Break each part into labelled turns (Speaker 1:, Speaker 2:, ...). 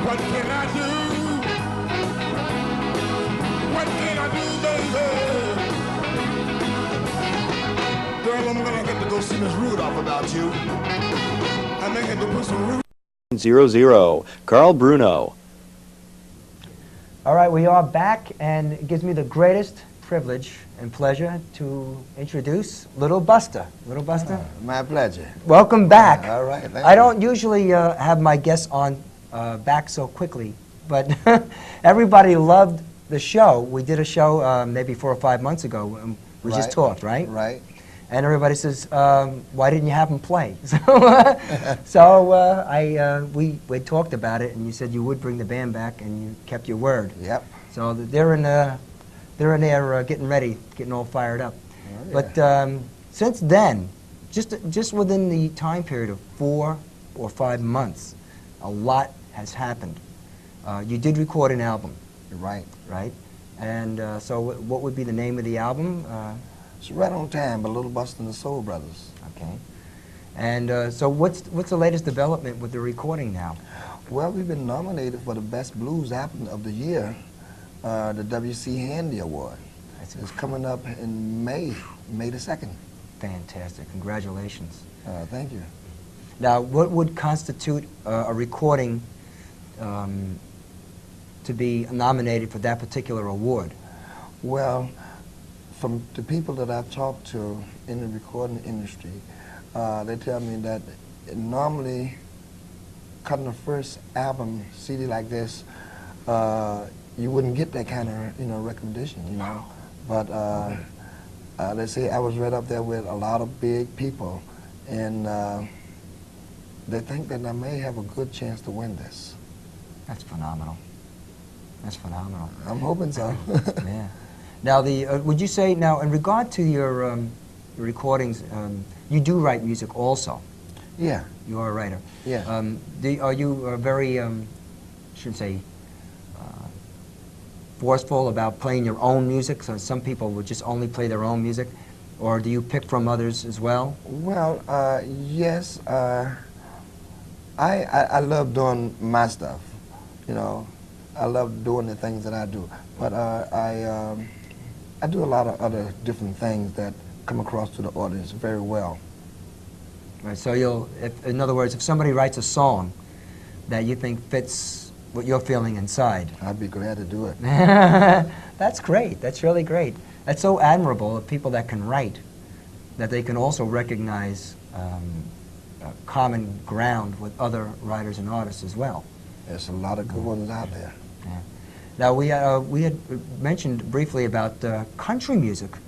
Speaker 1: What can I do? What can I do, baby? Girl, I'm gonna get to go see Miss Rudolph about you. I may have to put some root.
Speaker 2: 00, Carl Bruno.
Speaker 3: All right, we are back, and it gives me the greatest privilege and pleasure to introduce Little Buster. Little Buster?
Speaker 4: My pleasure.
Speaker 3: Welcome back.
Speaker 4: All right, thank
Speaker 3: I
Speaker 4: you.
Speaker 3: don't usually have my guests on back so quickly, but everybody loved the show. We did a show maybe 4 or 5 months ago. We just talked, right?
Speaker 4: Right.
Speaker 3: And everybody says, why didn't you have them play? We talked about it, and you said you would bring the band back, and you kept your word.
Speaker 4: Yep.
Speaker 3: So they're in there getting ready, getting all fired up.
Speaker 4: Oh, yeah.
Speaker 3: But since then, just within the time period of 4 or 5 months, a lot has happened. You did record an album.
Speaker 4: Right.
Speaker 3: Right? And so what would be the name of the album?
Speaker 4: It's Right on Time by Little Buster and the Soul Brothers.
Speaker 3: Okay. And so what's the latest development with the recording now?
Speaker 4: Well, we've been nominated for the Best Blues Album of the Year, the W.C. Handy Award. It's coming up in May the 2nd.
Speaker 3: Fantastic. Congratulations.
Speaker 4: Thank you.
Speaker 3: Now, what would constitute a recording to be nominated for that particular award?
Speaker 4: Well, from the people that I've talked to in the recording industry, they tell me that normally cutting the first album CD like this, you wouldn't get that kind of recognition, But they say I was right up there with a lot of big people, and they think that I may have a good chance to win this.
Speaker 3: That's phenomenal. That's phenomenal.
Speaker 4: I'm hoping so.
Speaker 3: Yeah. Now, would you say, now, in regard to your recordings, you do write music also?
Speaker 4: Yeah.
Speaker 3: You are a writer?
Speaker 4: Yeah.
Speaker 3: Are you very, shouldn't say, forceful about playing your own music? So some people would just only play their own music, or do you pick from others as well?
Speaker 4: Well, yes. I love doing my stuff, I love doing the things that I do, but I do a lot of other different things that come across to the audience very well.
Speaker 3: Right, so in other words, if somebody writes a song that you think fits what you're feeling inside,
Speaker 4: I'd be glad to do it.
Speaker 3: That's great. That's really great. That's so admirable of people that can write, that they can also recognize common ground with other writers and artists as well.
Speaker 4: There's a lot of good ones out there.
Speaker 3: Yeah. Now, we had mentioned briefly about country music.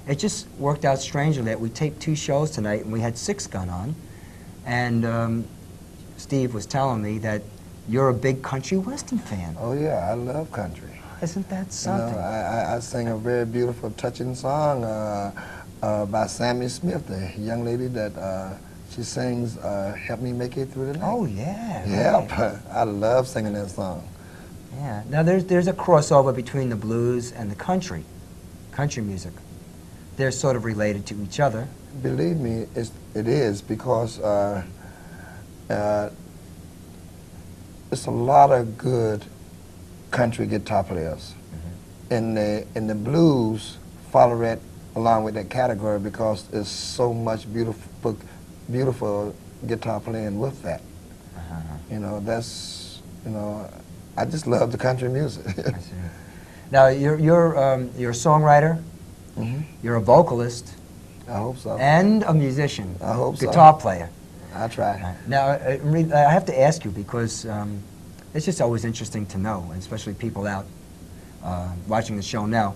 Speaker 3: It just worked out strangely that we taped 2 shows tonight, and we had 6 Gun on, and Steve was telling me that you're a big country western fan.
Speaker 4: Oh yeah, I love country.
Speaker 3: Isn't that something?
Speaker 4: I sang a very beautiful, touching song by Sammy Smith, the young lady that she sings "Help Me Make It Through the Night."
Speaker 3: Oh yeah.
Speaker 4: Yep,
Speaker 3: Right.
Speaker 4: I love singing that song.
Speaker 3: Yeah. Now there's a crossover between the blues and the country music. They're sort of related to each other.
Speaker 4: Believe me, it is because it's a lot of good country guitar players, and the blues follow right along with that category because there's so much beautiful guitar playing with that. I just love the country music.
Speaker 3: I see. Now you're a songwriter. You're a vocalist.
Speaker 4: I hope so.
Speaker 3: And a musician.
Speaker 4: I hope so.
Speaker 3: Guitar player.
Speaker 4: I try.
Speaker 3: Now, I have to ask you because it's just always interesting to know, and especially people out watching the show now.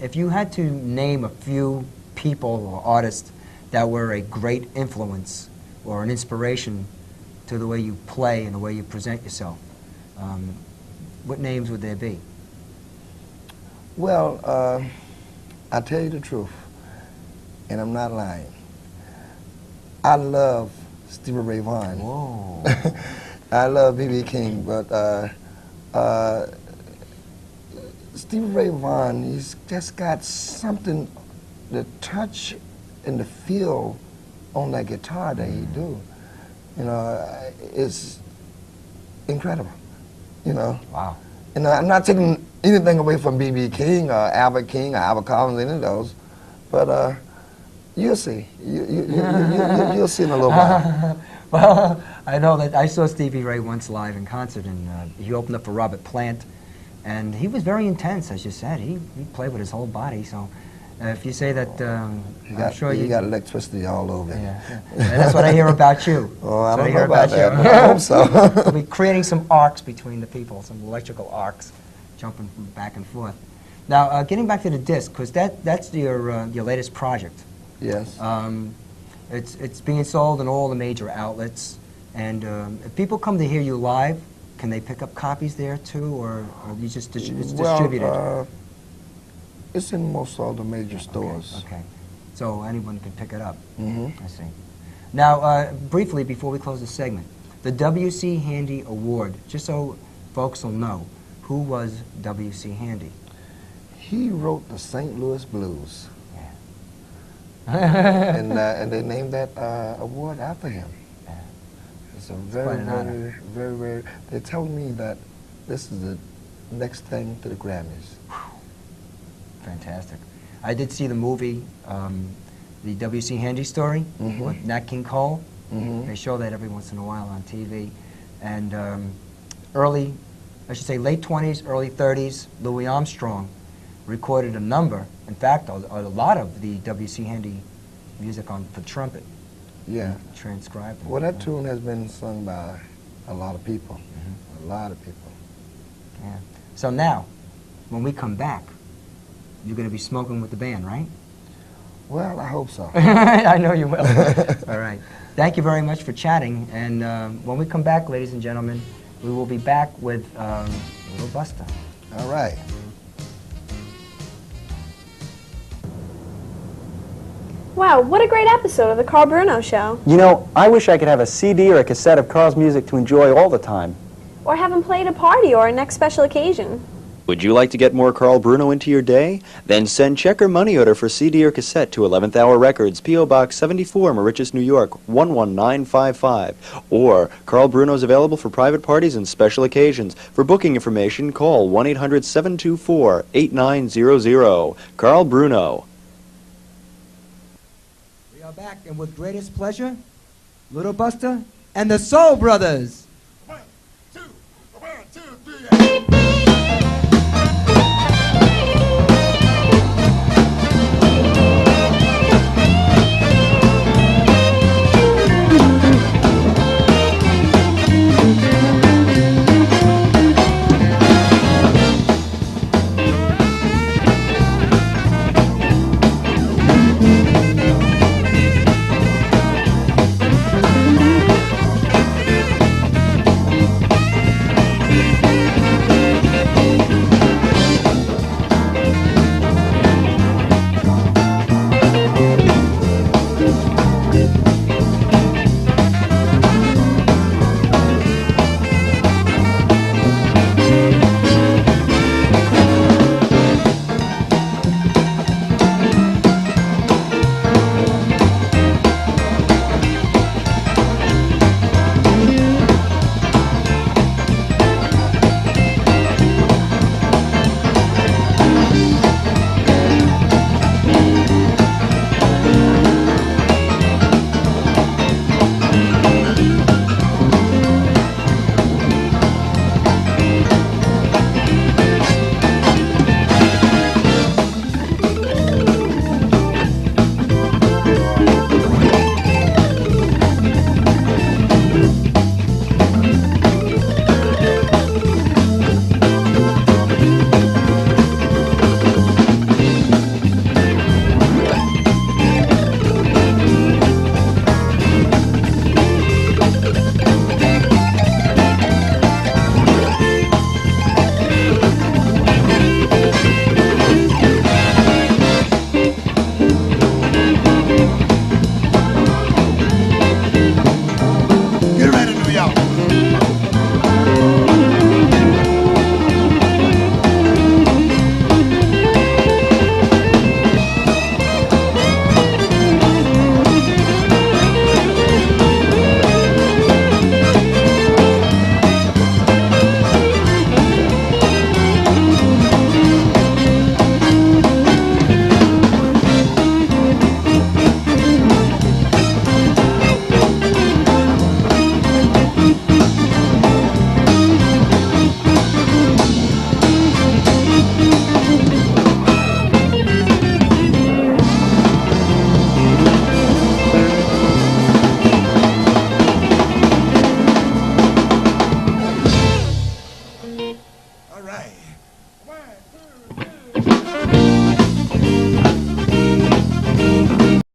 Speaker 3: If you had to name a few people or artists that were a great influence or an inspiration to the way you play and the way you present yourself, what names would there be?
Speaker 4: Well, I'll tell you the truth, and I'm not lying. I love Stevie Ray Vaughan.
Speaker 3: Whoa.
Speaker 4: I love B.B. King, but Stevie Ray Vaughan, he's just got something, the touch and the feel on that guitar that he do. It's incredible, you know.
Speaker 3: Wow.
Speaker 4: And I'm not taking anything away from B.B. King or Albert King or Albert Collins, any of those, but you'll see. You'll see in a little while.
Speaker 3: Well, I know that I saw Stevie Ray once live in concert, and he opened up for Robert Plant, and he was very intense, as you said. He played with his whole body, so if you say that, I'm sure
Speaker 4: you got electricity all over.
Speaker 3: Yeah, that's what I hear about you.
Speaker 4: Oh, I
Speaker 3: That's what
Speaker 4: don't know
Speaker 3: hear
Speaker 4: about that,
Speaker 3: you.
Speaker 4: but I hope so.
Speaker 3: We'll be creating some arcs between the people, some electrical arcs, jumping from back and forth. Now, getting back to the disc, because that's your latest project.
Speaker 4: Yes.
Speaker 3: It's being sold in all the major outlets, and if people come to hear you live, can they pick up copies there too, or you just it's distributed?
Speaker 4: It's in most all the major stores.
Speaker 3: Okay, so anyone can pick it up.
Speaker 4: Mm-hmm.
Speaker 3: I see. Now, briefly before we close the segment, the W.C. Handy Award, just so folks will know, who was W.C. Handy?
Speaker 4: He wrote the St. Louis Blues.
Speaker 3: Yeah.
Speaker 4: And they named that award after him.
Speaker 3: Yeah.
Speaker 4: It's a
Speaker 3: quite an honor.
Speaker 4: very, they tell me that this is the next thing to the Grammys.
Speaker 3: Fantastic. I did see the movie, the W.C. Handy story with Nat King Cole. They show that every once in a while on TV. And late 20s, early 30s, Louis Armstrong recorded a number, in fact, a lot of the W.C. Handy music for trumpet.
Speaker 4: Yeah.
Speaker 3: Transcribed.
Speaker 4: Well, that tune has been sung by a lot of people. A lot of people.
Speaker 3: Yeah. So now, when we come back, you're going to be smoking with the band, right?
Speaker 4: Well, I hope so.
Speaker 3: I know you will. All right. Thank you very much for chatting. And when we come back, ladies and gentlemen, we will be back with Little Buster.
Speaker 4: All right.
Speaker 5: Wow, what a great episode of the Carl Bruno Show.
Speaker 6: You know, I wish I could have a CD or a cassette of Carl's music to enjoy all the time.
Speaker 5: Or have him play at a party or a next special occasion.
Speaker 2: Would you like to get more Carl Bruno into your day? Then send check or money order for CD or cassette to 11th Hour Records, P.O. Box 74, Mauritius, New York, 11955. Or Carl Bruno is available for private parties and special occasions. For booking information, call 1-800-724-8900. Carl Bruno.
Speaker 3: We are back, and with greatest pleasure, Little Buster and the Soul Brothers.